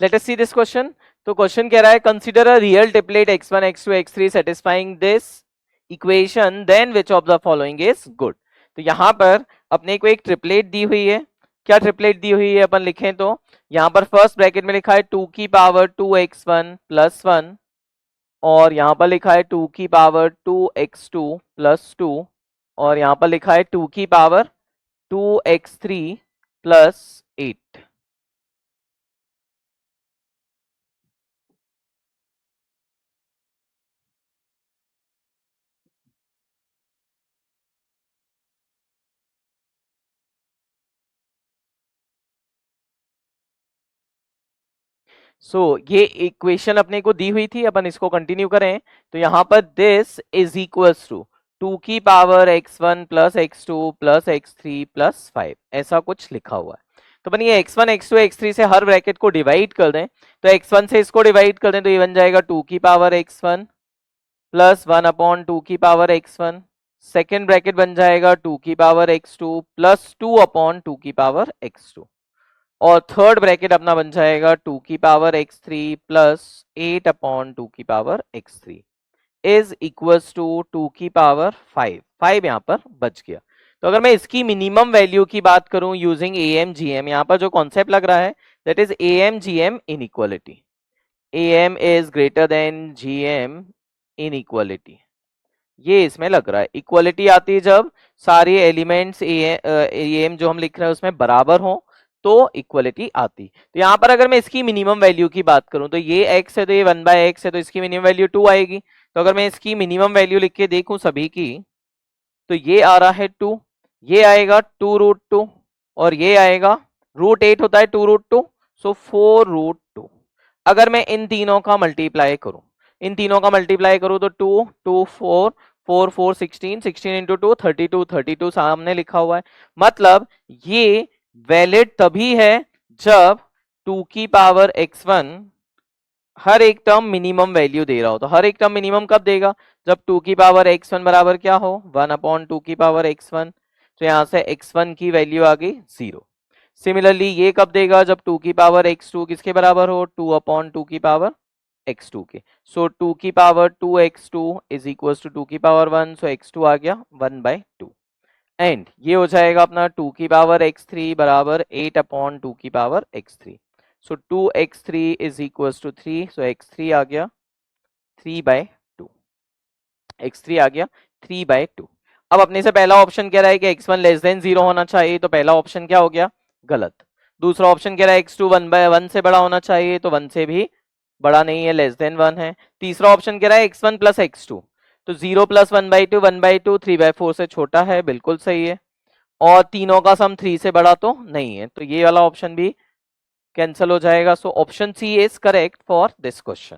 Late us see this question. तो question कह रहा है consider a real triplet x1 x2 x3 satisfying this equation then which of the following is good. तो यहां पर अपने को एक ट्रिपलेट दी हुई है। क्या ट्रिपलेट दी हुई है अपन लिखें तो यहां पर फर्स्ट ब्रैकेट में लिखा है 2 की पावर 2x1 प्लस 1 और यहां पर लिखा है 2 की पावर 2x2 प्लस 2 और यहां पर लिखा है 2 की पावर 2x3 प्लस 8। ये इक्वेशन अपने को दी हुई थी, अपन इसको कंटिन्यू करें तो यहां पर दिस इज इक्वल्स टू 2 की power x1 plus x2 plus x3 plus 5 ऐसा कुछ लिखा हुआ है। तो अपन ये x1 x2 x3 से हर ब्रैकेट को डिवाइड कर दें तो x1 से इसको डिवाइड कर दें तो ये बन जाएगा 2 की पावर x1 प्लस 1 अपॉन 2 की पावर x1। सेकेंड ब्रैकेट बन जाएगा 2 की पावर x2 प्लस 2 अपॉन 2 की पावर x2 और थर्ड ब्रैकेट अपना बन जाएगा 2 की पावर x3 प्लस 8 अपॉन 2 की power x3 is equals to 2 की पावर 5 यहां पर बच गया। तो अगर मैं इसकी मिनिमम वैल्यू की बात करूं यूजिंग एम जी एम, यहां पर जो कॉन्सेप्ट लग रहा है that is M G M inequality. M is greater than G M inequality, ये इसमें लग रहा है। इक्वालिटी आती है जब सारे एलिमेंट्स एम जो हम लिख रहे हैं उसमें बराबर हो तो इक्वालिटी आती। तो यहां पर अगर मैं इसकी मिनिमम वैल्यू की बात करूं तो ये x है तो ये 1/x है तो इसकी मिनिमम वैल्यू 2 आएगी। तो अगर मैं इसकी मिनिमम वैल्यू लिख के देखूं सभी की तो ये आ रहा है 2, ये आएगा 2√2 और ये आएगा √8 होता है 2√2 सो 4√2। अगर मैं इन तीनों का मल्टीप्लाई करूं, इन तीनों का मल्टीप्लाई करूं तो 2 2 4 4 4 16 16 इंटू 2 32 32 सामने लिखा हुआ है। मतलब ये वैलिड तभी है जब 2 की पावर x1 हर एक टर्म मिनिमम वैल्यू दे रहा हो। तो हर एक टर्म मिनिमम कब देगा जब 2 की पावर x1 बराबर क्या हो 1 अपॉन 2 की पावर x1। तो यहां से x1 की वैल्यू आ गई 0। सिमिलरली ये कब देगा जब 2 की पावर x2 किसके बराबर हो 2 अपॉन 2 की पावर x2 के। सो 2 की power 2x2 is equal to 2 की पावर 1 सो x2 आ गया 1/2 एंड ये हो जाएगा अपना 2 की पावर x3 बराबर 8 अपॉन 2 की power x3। So 2x3 is equal to 3 so x3 आ गया 3/2। x3 आ गया 3/2। अब अपने से पहला ऑप्शन कह रहा है कि x1 लेस देन 0 होना चाहिए तो पहला ऑप्शन क्या हो गया गलत। दूसरा ऑप्शन कह रहा है x2 1/1 से बड़ा होना चाहिए तो 1 से भी बड़ा नहीं है लेस देन 1 है। तीसरा ऑप्शन कह रहा है x1 प्लस x2 तो 0 प्लस 1/2 1/2 3/4 से छोटा है बिल्कुल सही है और तीनों का सम 3 से बड़ा तो नहीं है तो ये वाला ऑप्शन भी कैंसिल हो जाएगा। So option C is correct for this question.